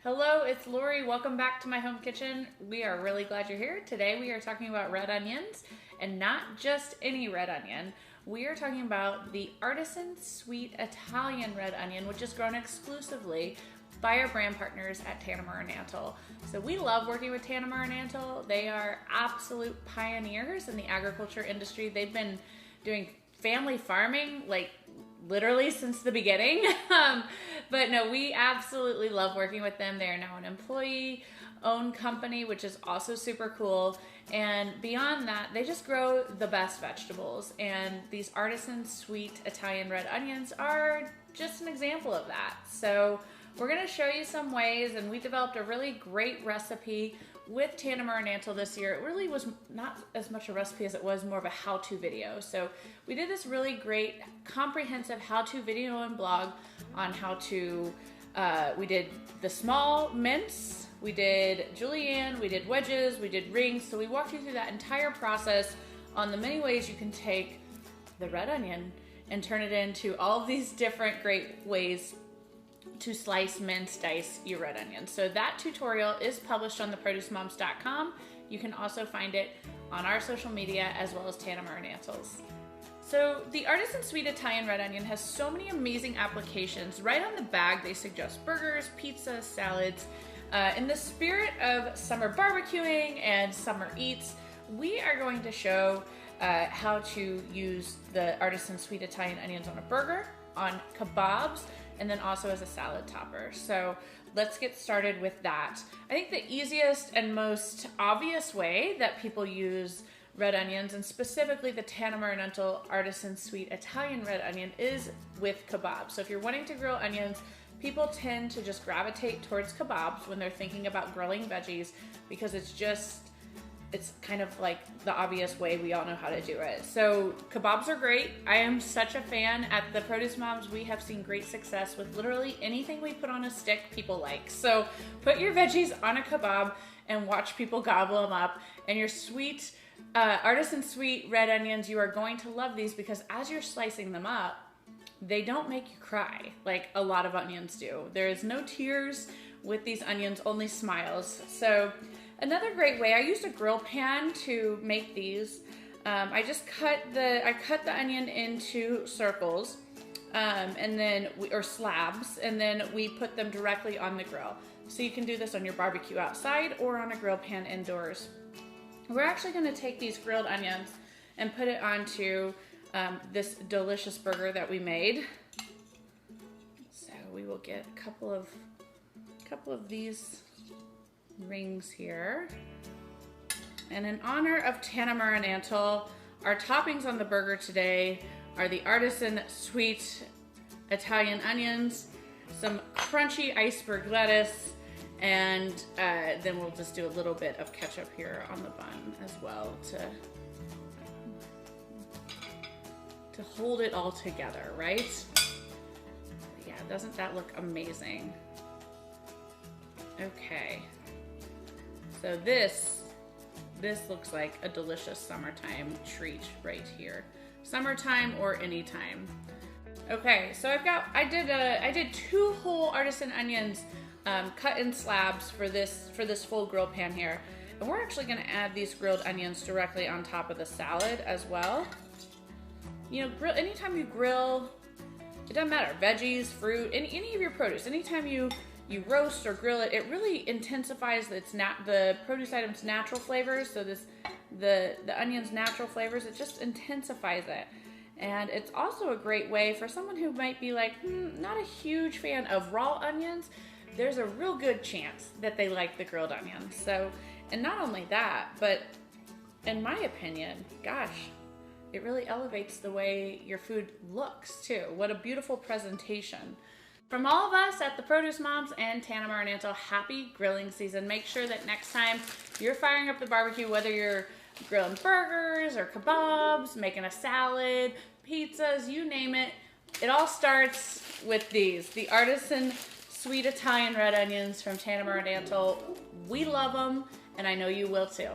Hello, it's Lori. Welcome back to my home kitchen. We are really glad you're here. Today we are talking about red onions, and not just any red onion. We are talking about the Artisan Sweet Italian red onion, which is grown exclusively by our brand partners at Tannemer and Antle. So we love working with Tannemer and Antle. They are absolute pioneers in the agriculture industry. They've been doing family farming like literally since the beginning. But no, we absolutely love working with them. They are now an employee-owned company, which is also super cool. And beyond that, they just grow the best vegetables. And these Artisan Sweet Italian red onions are just an example of that. So we're gonna show you some ways, and we developed a really great recipe with Tannemer and Antle this year. It really was not as much a recipe as it was more of a how-to video. So we did this really great comprehensive how-to video and blog on how to, we did the small mince, we did julienne, we did wedges, we did rings. So we walked you through that entire process on the many ways you can take the red onion and turn it into all of these different great ways to slice, mince, dice your red onions. So that tutorial is published on theproducemoms.com. You can also find it on our social media as well as Tannemer and Antle's. So the Artisan Sweet Italian red onion has so many amazing applications. Right on the bag, they suggest burgers, pizzas, salads. In the spirit of summer barbecuing and summer eats, we are going to show how to use the Artisan Sweet Italian onions on a burger, on kebabs, and then also as a salad topper. So let's get started with that. I think the easiest and most obvious way that people use red onions, and specifically the Tannemer and Antle Artisan Sweet Italian red onion, is with kebabs. So if you're wanting to grill onions, people tend to just gravitate towards kebabs when they're thinking about grilling veggies, because it's kind of like the obvious way we all know how to do it. So kebabs are great. I am such a fan. At the Produce Moms, we have seen great success with literally anything we put on a stick people like. So put your veggies on a kebab and watch people gobble them up. And your sweet, Artisan Sweet red onions, you are going to love these because as you're slicing them up, they don't make you cry like a lot of onions do. There is no tears with these onions, only smiles. So another great way, I used a grill pan to make these. I cut the onion into circles, and then or slabs, and then we put them directly on the grill. So you can do this on your barbecue outside or on a grill pan indoors. We're actually going to take these grilled onions and put it onto this delicious burger that we made. So we will get a couple of these rings here. And in honor of Tannemer and Antle, our toppings on the burger today are the Artisan Sweet Italian onions, some crunchy iceberg lettuce, and then we'll just do a little bit of ketchup here on the bun as well to hold it all together, right? Yeah, doesn't that look amazing? Okay. So this looks like a delicious summertime treat right here. Summertime or anytime. Okay, so I did 2 whole artisan onions cut in slabs for this full grill pan here. And we're actually gonna add these grilled onions directly on top of the salad as well. You know, anytime you grill, it doesn't matter, veggies, fruit, any of your produce, anytime you roast or grill it, it really intensifies the produce item's natural flavors. So the onion's natural flavors, it just intensifies it. And it's also a great way for someone who might be like, not a huge fan of raw onions. There's a real good chance that they like the grilled onions. So, and not only that, but in my opinion, gosh, it really elevates the way your food looks too. What a beautiful presentation. From all of us at the Produce Moms and Tannemer and Antle, happy grilling season. Make sure that next time you're firing up the barbecue, whether you're grilling burgers or kebabs, making a salad, pizzas, you name it, it all starts with these, the Artisan Sweet Italian red onions from Tannemer and Antle. We love them, and I know you will too.